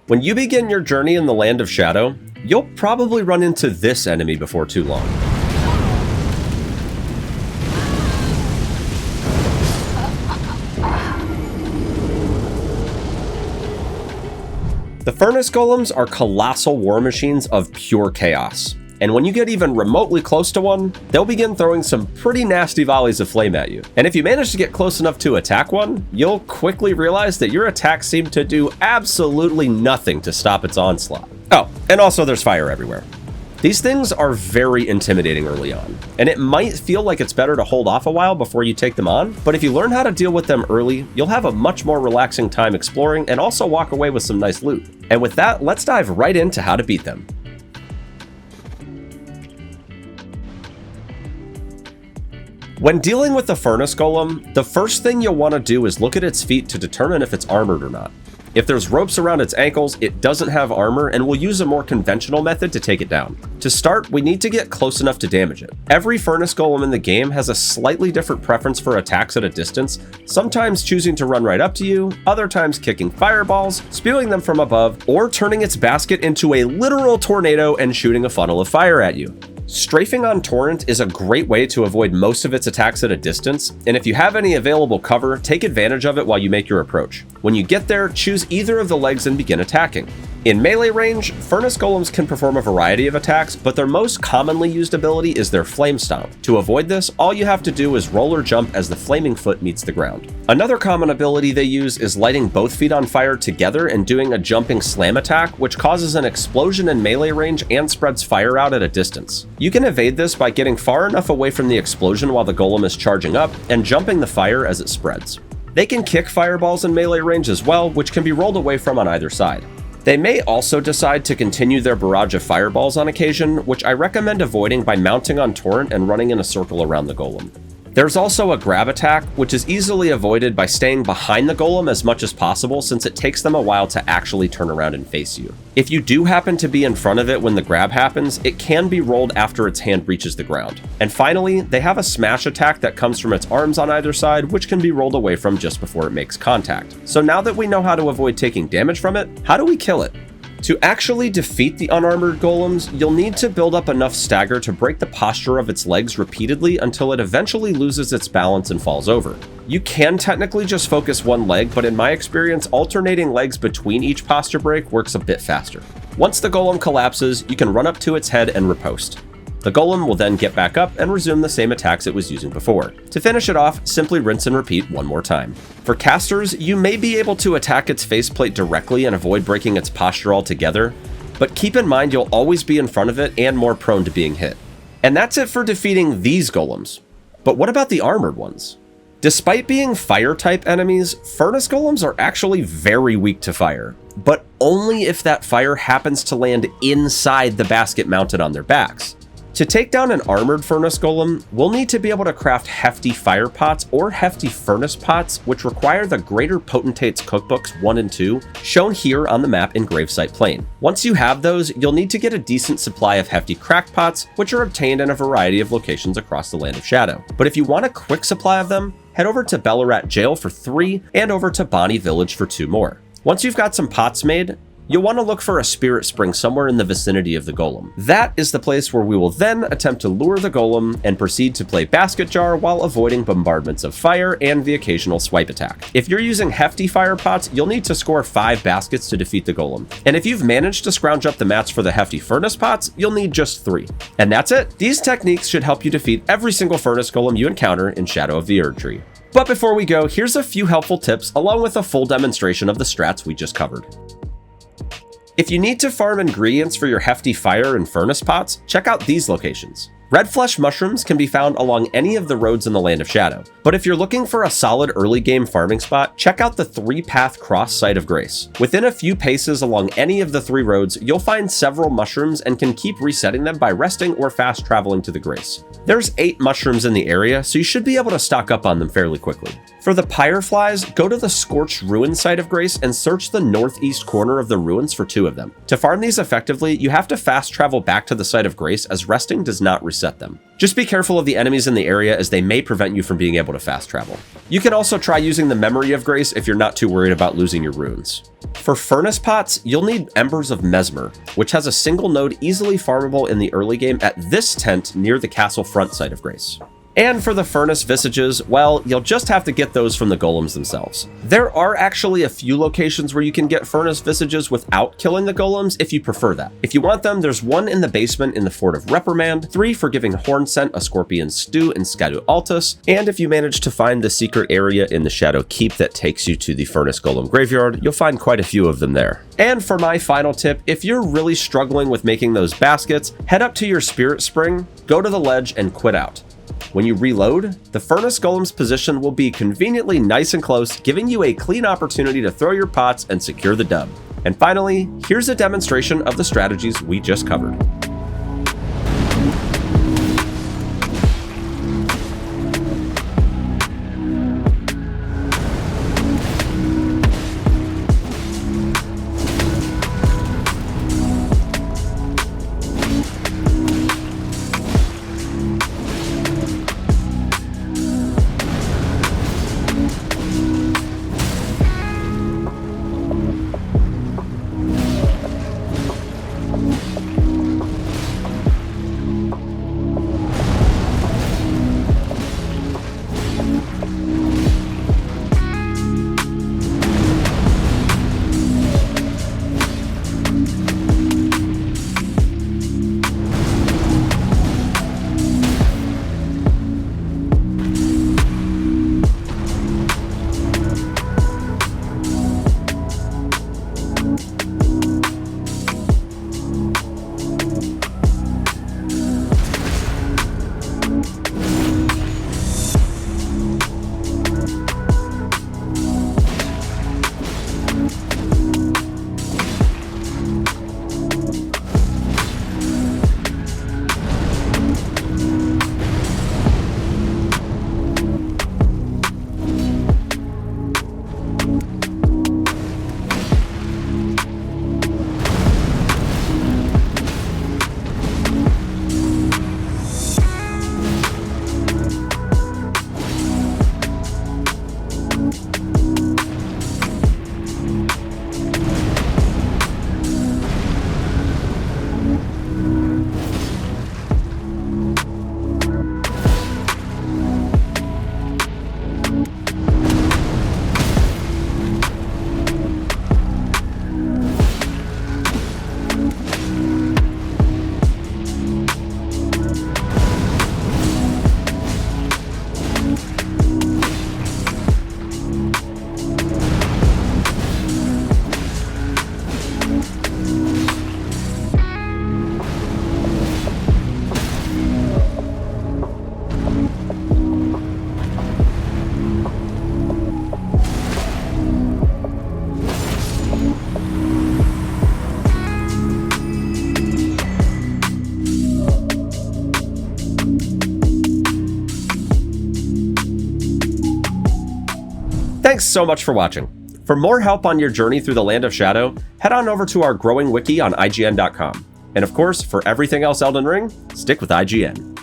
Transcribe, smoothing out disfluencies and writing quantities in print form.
When you begin your journey in the Land of Shadow, you'll probably run into this enemy before too long. The Furnace Golems are colossal war machines of pure chaos, and when you get even remotely close to one, they'll begin throwing some pretty nasty volleys of flame at you. And if you manage to get close enough to attack one, you'll quickly realize that your attacks seem to do absolutely nothing to stop its onslaught. Oh, and also there's fire everywhere. These things are very intimidating early on, and it might feel like it's better to hold off a while before you take them on, but if you learn how to deal with them early, you'll have a much more relaxing time exploring and also walk away with some nice loot. And with that, let's dive right into how to beat them. When dealing with the Furnace Golem, the first thing you'll want to do is look at its feet to determine if it's armored or not. If there's ropes around its ankles, it doesn't have armor, and we'll use a more conventional method to take it down. To start, we need to get close enough to damage it. Every Furnace Golem in the game has a slightly different preference for attacks at a distance, sometimes choosing to run right up to you, other times kicking fireballs, spewing them from above, or turning its basket into a literal tornado and shooting a funnel of fire at you. Strafing on Torrent is a great way to avoid most of its attacks at a distance, and if you have any available cover, take advantage of it while you make your approach. When you get there, choose either of the legs and begin attacking. In melee range, Furnace Golems can perform a variety of attacks, but their most commonly used ability is their Flame Stomp. To avoid this, all you have to do is roll or jump as the flaming foot meets the ground. Another common ability they use is lighting both feet on fire together and doing a jumping slam attack, which causes an explosion in melee range and spreads fire out at a distance. You can evade this by getting far enough away from the explosion while the golem is charging up and jumping the fire as it spreads. They can kick fireballs in melee range as well, which can be rolled away from on either side. They may also decide to continue their barrage of fireballs on occasion, which I recommend avoiding by mounting on Torrent and running in a circle around the golem. There's also a grab attack, which is easily avoided by staying behind the golem as much as possible since it takes them a while to actually turn around and face you. If you do happen to be in front of it when the grab happens, it can be rolled after its hand reaches the ground. And finally, they have a smash attack that comes from its arms on either side, which can be rolled away from just before it makes contact. So now that we know how to avoid taking damage from it, how do we kill it? To actually defeat the unarmored golems, you'll need to build up enough stagger to break the posture of its legs repeatedly until it eventually loses its balance and falls over. You can technically just focus one leg, but in my experience, alternating legs between each posture break works a bit faster. Once the golem collapses, you can run up to its head and riposte. The golem will then get back up and resume the same attacks it was using before. To finish it off, simply rinse and repeat one more time. For casters, you may be able to attack its faceplate directly and avoid breaking its posture altogether, but keep in mind you'll always be in front of it and more prone to being hit. And that's it for defeating these golems. But what about the armored ones? Despite being fire-type enemies, Furnace Golems are actually very weak to fire, but only if that fire happens to land inside the basket mounted on their backs. To take down an armored Furnace Golem, we'll need to be able to craft hefty fire pots or hefty furnace pots, which require the Greater Potentate's Cookbooks 1 and 2, shown here on the map in Gravesite Plain. Once you have those, you'll need to get a decent supply of hefty cracked pots, which are obtained in a variety of locations across the Land of Shadow. But if you want a quick supply of them, head over to Bellarat Jail for 3 and over to Bonnie Village for 2 more. Once you've got some pots made, you'll want to look for a spirit spring somewhere in the vicinity of the golem. That is the place where we will then attempt to lure the golem and proceed to play basket jar while avoiding bombardments of fire and the occasional swipe attack. If you're using hefty fire pots, you'll need to score 5 baskets to defeat the golem. And if you've managed to scrounge up the mats for the hefty furnace pots, you'll need just 3. And that's it. These techniques should help you defeat every single furnace golem you encounter in Shadow of the Erdtree. But before we go, here's a few helpful tips along with a full demonstration of the strats we just covered. If you need to farm ingredients for your hefty fire and furnace pots, check out these locations. Red flesh mushrooms can be found along any of the roads in the Land of Shadow, but if you're looking for a solid early game farming spot, check out the 3-path cross Site of Grace. Within a few paces along any of the 3 roads, you'll find several mushrooms and can keep resetting them by resting or fast traveling to the Grace. There's 8 mushrooms in the area, so you should be able to stock up on them fairly quickly. For the Pyreflies, go to the Scorched Ruin Site of Grace and search the northeast corner of the ruins for 2 of them. To farm these effectively, you have to fast travel back to the Site of Grace as resting does not reset them. Just be careful of the enemies in the area as they may prevent you from being able to fast travel. You can also try using the Memory of Grace if you're not too worried about losing your runes. For furnace pots, you'll need Embers of Mesmer, which has a single node easily farmable in the early game at this tent near the castle front site of Grace. And for the furnace visages, well, you'll just have to get those from the golems themselves. There are actually a few locations where you can get furnace visages without killing the golems if you prefer that. If you want them, there's one in the basement in the Fort of Reprimand, 3 for giving Hornsent a scorpion stew in Scadu Altus, and if you manage to find the secret area in the Shadow Keep that takes you to the Furnace Golem Graveyard, you'll find quite a few of them there. And for my final tip, if you're really struggling with making those baskets, head up to your Spirit Spring, go to the ledge, and quit out. When you reload, the Furnace Golem's position will be conveniently nice and close, giving you a clean opportunity to throw your pots and secure the dub. And finally, here's a demonstration of the strategies we just covered. Thanks so much for watching. For more help on your journey through the Land of Shadow, head on over to our growing wiki on IGN.com. And of course, for everything else Elden Ring, stick with IGN.